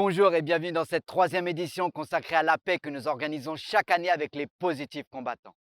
Bonjour et bienvenue dans cette troisième édition consacrée à la paix que nous organisons chaque année avec les positifs combattants.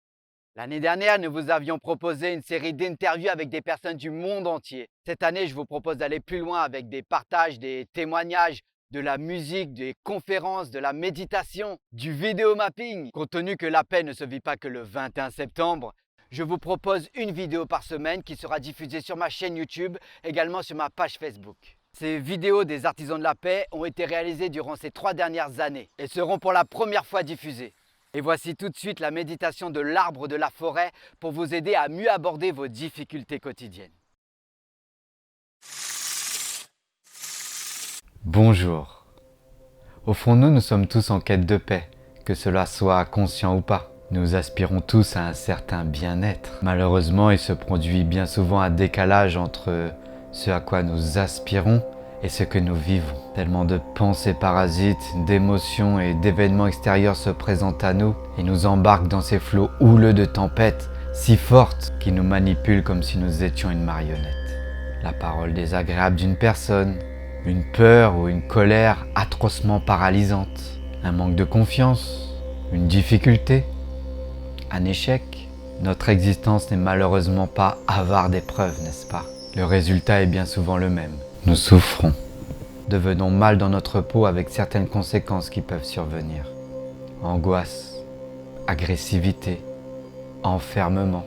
L'année dernière, nous vous avions proposé une série d'interviews avec des personnes du monde entier. Cette année, je vous propose d'aller plus loin avec des partages, des témoignages, de la musique, des conférences, de la méditation, du vidéomapping. Compte tenu que la paix ne se vit pas que le 21 septembre, je vous propose une vidéo par semaine qui sera diffusée sur ma chaîne YouTube, également sur ma page Facebook. Ces vidéos des artisans de la paix ont été réalisées durant ces 3 dernières années et seront pour la première fois diffusées. Et voici tout de suite la méditation de l'arbre de la forêt pour vous aider à mieux aborder vos difficultés quotidiennes. Bonjour. Au fond de nous, nous sommes tous en quête de paix, que cela soit conscient ou pas. Nous aspirons tous à un certain bien-être. Malheureusement, il se produit bien souvent un décalage entre ce à quoi nous aspirons et ce que nous vivons. Tellement de pensées parasites, d'émotions et d'événements extérieurs se présentent à nous et nous embarquent dans ces flots houleux de tempêtes si fortes qui nous manipulent comme si nous étions une marionnette. La parole désagréable d'une personne, une peur ou une colère atrocement paralysante, un manque de confiance, une difficulté, un échec. Notre existence n'est malheureusement pas avare d'épreuves, n'est-ce pas? Le résultat est bien souvent le même. Nous souffrons, devenons mal dans notre peau avec certaines conséquences qui peuvent survenir. Angoisse, agressivité, enfermement,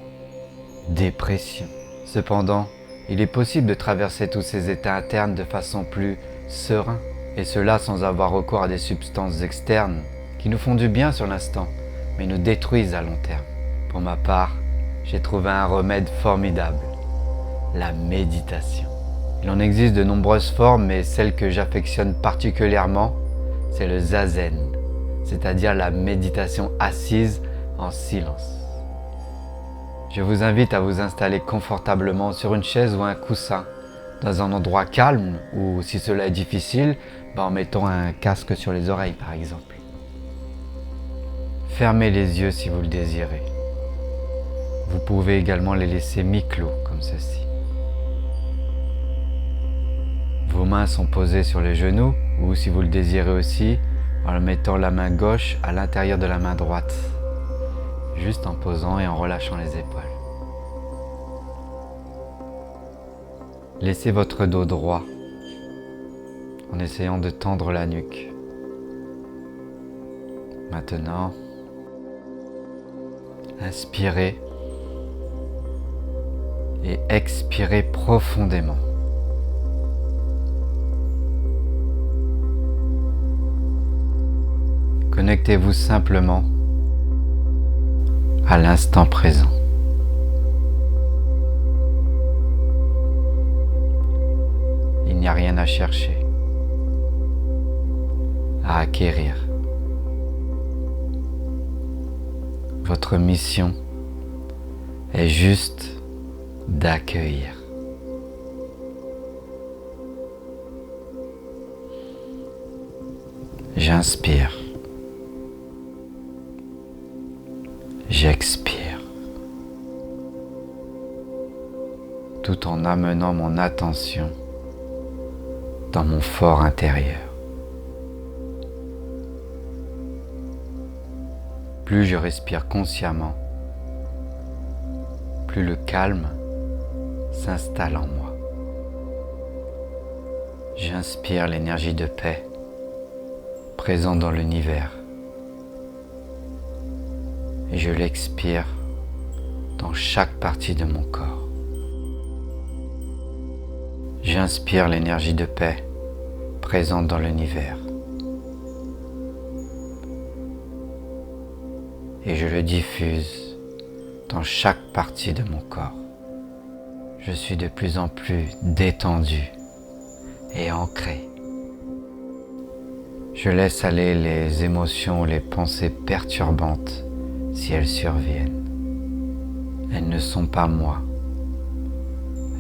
dépression. Cependant, il est possible de traverser tous ces états internes de façon plus sereine, et cela sans avoir recours à des substances externes qui nous font du bien sur l'instant, mais nous détruisent à long terme. Pour ma part, j'ai trouvé un remède formidable, la méditation. Il en existe de nombreuses formes, mais celle que j'affectionne particulièrement, c'est le zazen, c'est-à-dire la méditation assise en silence. Je vous invite à vous installer confortablement sur une chaise ou un coussin, dans un endroit calme, ou si cela est difficile, en mettant un casque sur les oreilles par exemple. Fermez les yeux si vous le désirez. Vous pouvez également les laisser mi-clos comme ceci. Vos mains sont posées sur les genoux, ou si vous le désirez aussi, en mettant la main gauche à l'intérieur de la main droite, juste en posant et en relâchant les épaules. Laissez votre dos droit, en essayant de tendre la nuque. Maintenant, inspirez et expirez profondément. Connectez-vous simplement à l'instant présent. Il n'y a rien à chercher, à acquérir. Votre mission est juste d'accueillir. J'inspire. J'expire, tout en amenant mon attention dans mon fort intérieur. Plus je respire consciemment, plus le calme s'installe en moi. J'inspire l'énergie de paix présente dans l'univers. Et je l'expire dans chaque partie de mon corps. J'inspire l'énergie de paix présente dans l'univers. Et je le diffuse dans chaque partie de mon corps. Je suis de plus en plus détendu et ancré. Je laisse aller les émotions, les pensées perturbantes si elles surviennent. Elles ne sont pas moi.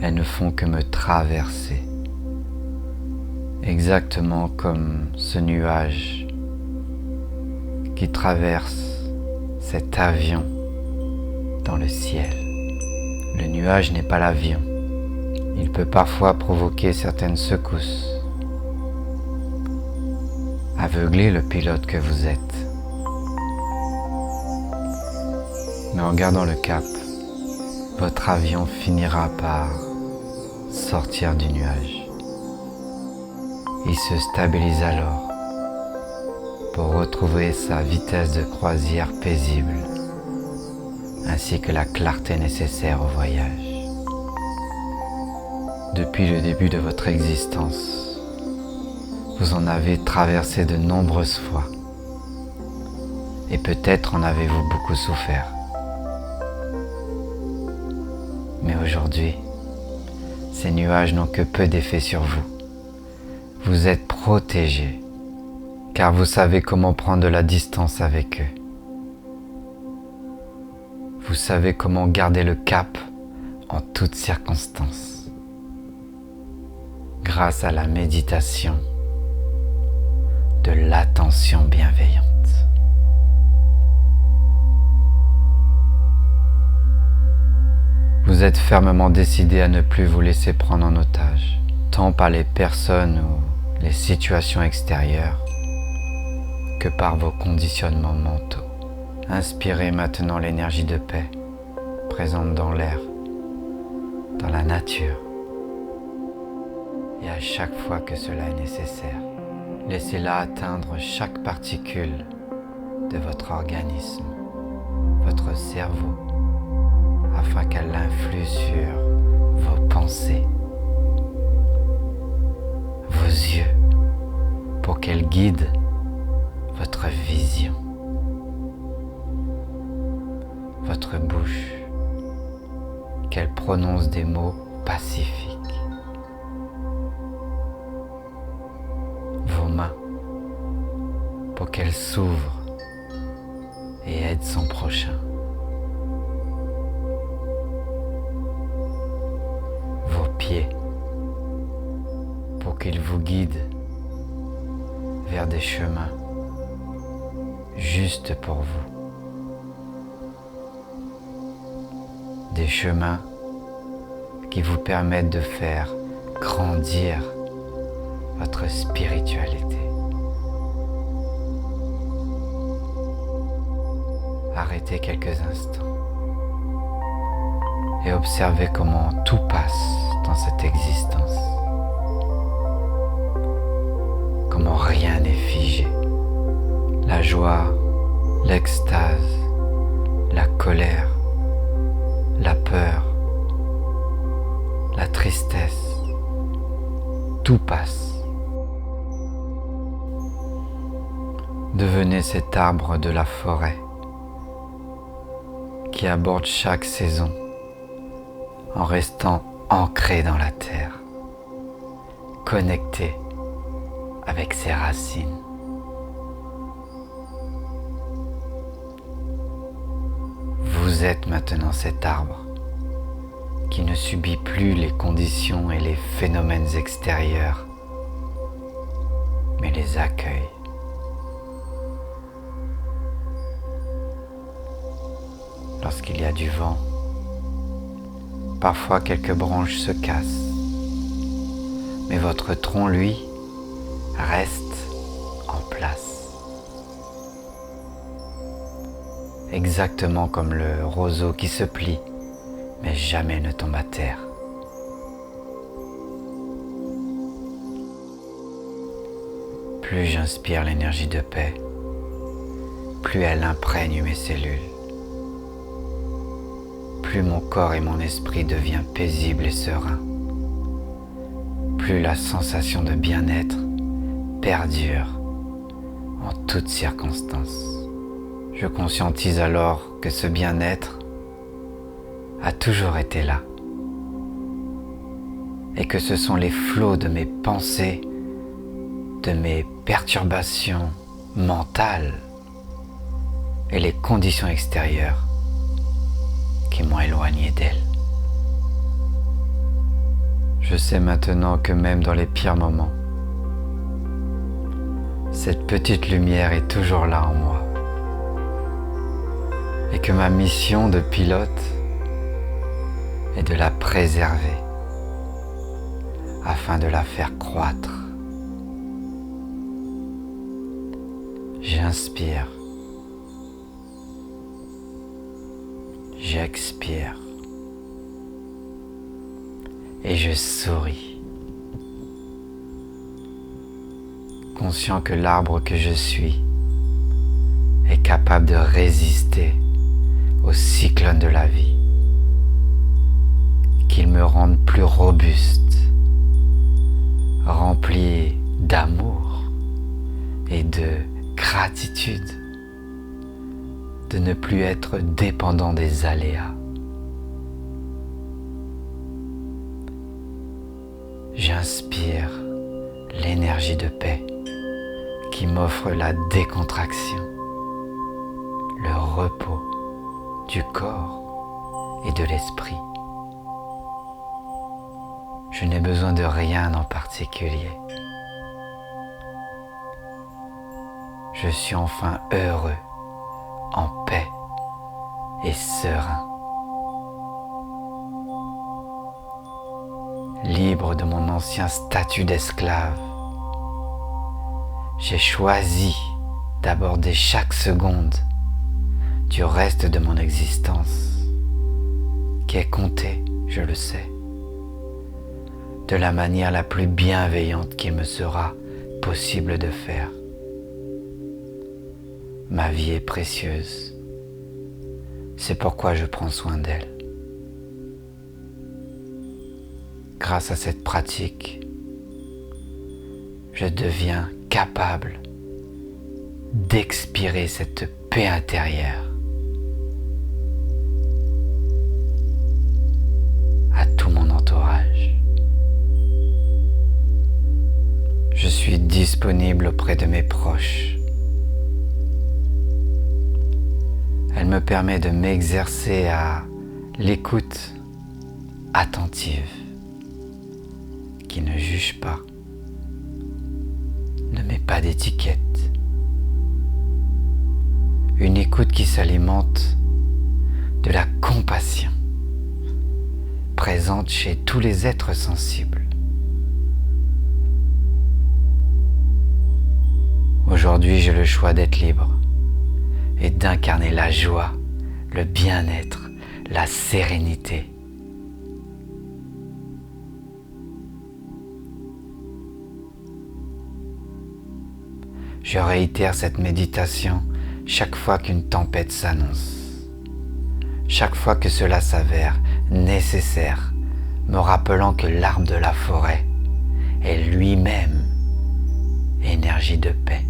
Elles ne font que me traverser. Exactement comme ce nuage qui traverse cet avion dans le ciel. Le nuage n'est pas l'avion. Il peut parfois provoquer certaines secousses. aveugler le pilote que vous êtes. Mais en gardant le cap, votre avion finira par sortir du nuage. Il se stabilise alors pour retrouver sa vitesse de croisière paisible, ainsi que la clarté nécessaire au voyage. Depuis le début de votre existence, vous en avez traversé de nombreuses fois, et peut-être en avez-vous beaucoup souffert. Mais aujourd'hui, ces nuages n'ont que peu d'effet sur vous. Vous êtes protégés, car vous savez comment prendre de la distance avec eux. Vous savez comment garder le cap en toutes circonstances. Grâce à la méditation, de l'attention bienveillante. Vous êtes fermement décidé à ne plus vous laisser prendre en otage, tant par les personnes ou les situations extérieures que par vos conditionnements mentaux. Inspirez maintenant l'énergie de paix présente dans l'air, dans la nature, et à chaque fois que cela est nécessaire, laissez-la atteindre chaque particule de votre organisme, votre cerveau, afin qu'elle influe sur vos pensées, vos yeux, pour qu'elle guide votre vision, votre bouche, qu'elle prononce des mots pacifiques, vos mains, pour qu'elle s'ouvre et aide son prochain. Vos pieds, pour qu'ils vous guident vers des chemins justes pour vous. Des chemins qui vous permettent de faire grandir votre spiritualité. Arrêtez quelques instants et observez comment tout passe dans cette existence. Comment rien n'est figé. La joie, l'extase, la colère, la peur, la tristesse, tout passe. Devenez cet arbre de la forêt qui aborde chaque saison en restant ancré dans la terre, connecté avec ses racines. Vous êtes maintenant cet arbre qui ne subit plus les conditions et les phénomènes extérieurs, mais les accueille. Lorsqu'il y a du vent, parfois quelques branches se cassent, mais votre tronc, lui, reste en place. Exactement comme le roseau qui se plie, mais jamais ne tombe à terre. Plus j'inspire l'énergie de paix, plus elle imprègne mes cellules. Plus mon corps et mon esprit deviennent paisibles et sereins. Plus la sensation de bien-être perdure en toutes circonstances. Je conscientise alors que ce bien-être a toujours été là et que ce sont les flots de mes pensées, de mes perturbations mentales et les conditions extérieures qui m'ont éloigné d'elle. Je sais maintenant que même dans les pires moments, cette petite lumière est toujours là en moi et que ma mission de pilote est de la préserver afin de la faire croître. J'inspire. J'expire. Et je souris. Conscient que l'arbre que je suis est capable de résister aux cyclones de la vie, qu'ils me rendent plus robuste, rempli d'amour et de gratitude de ne plus être dépendant des aléas. J'inspire l'énergie de paix qui m'offre la décontraction, le repos du corps et de l'esprit. Je n'ai besoin de rien en particulier. Je suis enfin heureux, en paix et serein. Libre de mon ancien statut d'esclave, j'ai choisi d'aborder chaque seconde du reste de mon existence, qui est comptée, je le sais, de la manière la plus bienveillante qu'il me sera possible de faire. Ma vie est précieuse, c'est pourquoi je prends soin d'elle. Grâce à cette pratique, je deviens capable d'expirer cette paix intérieure à tout mon entourage. Je suis disponible auprès de mes proches. Elle me permet de m'exercer à l'écoute attentive, qui ne juge pas, ne met pas d'étiquette. Une écoute qui s'alimente de la compassion, présente chez tous les êtres sensibles. Aujourd'hui, j'ai le choix d'être libre et d'incarner la joie, le bien-être, la sérénité. Je réitère cette méditation chaque fois qu'une tempête s'annonce, chaque fois que cela s'avère nécessaire, me rappelant que l'arbre de la forêt est lui-même énergie de paix.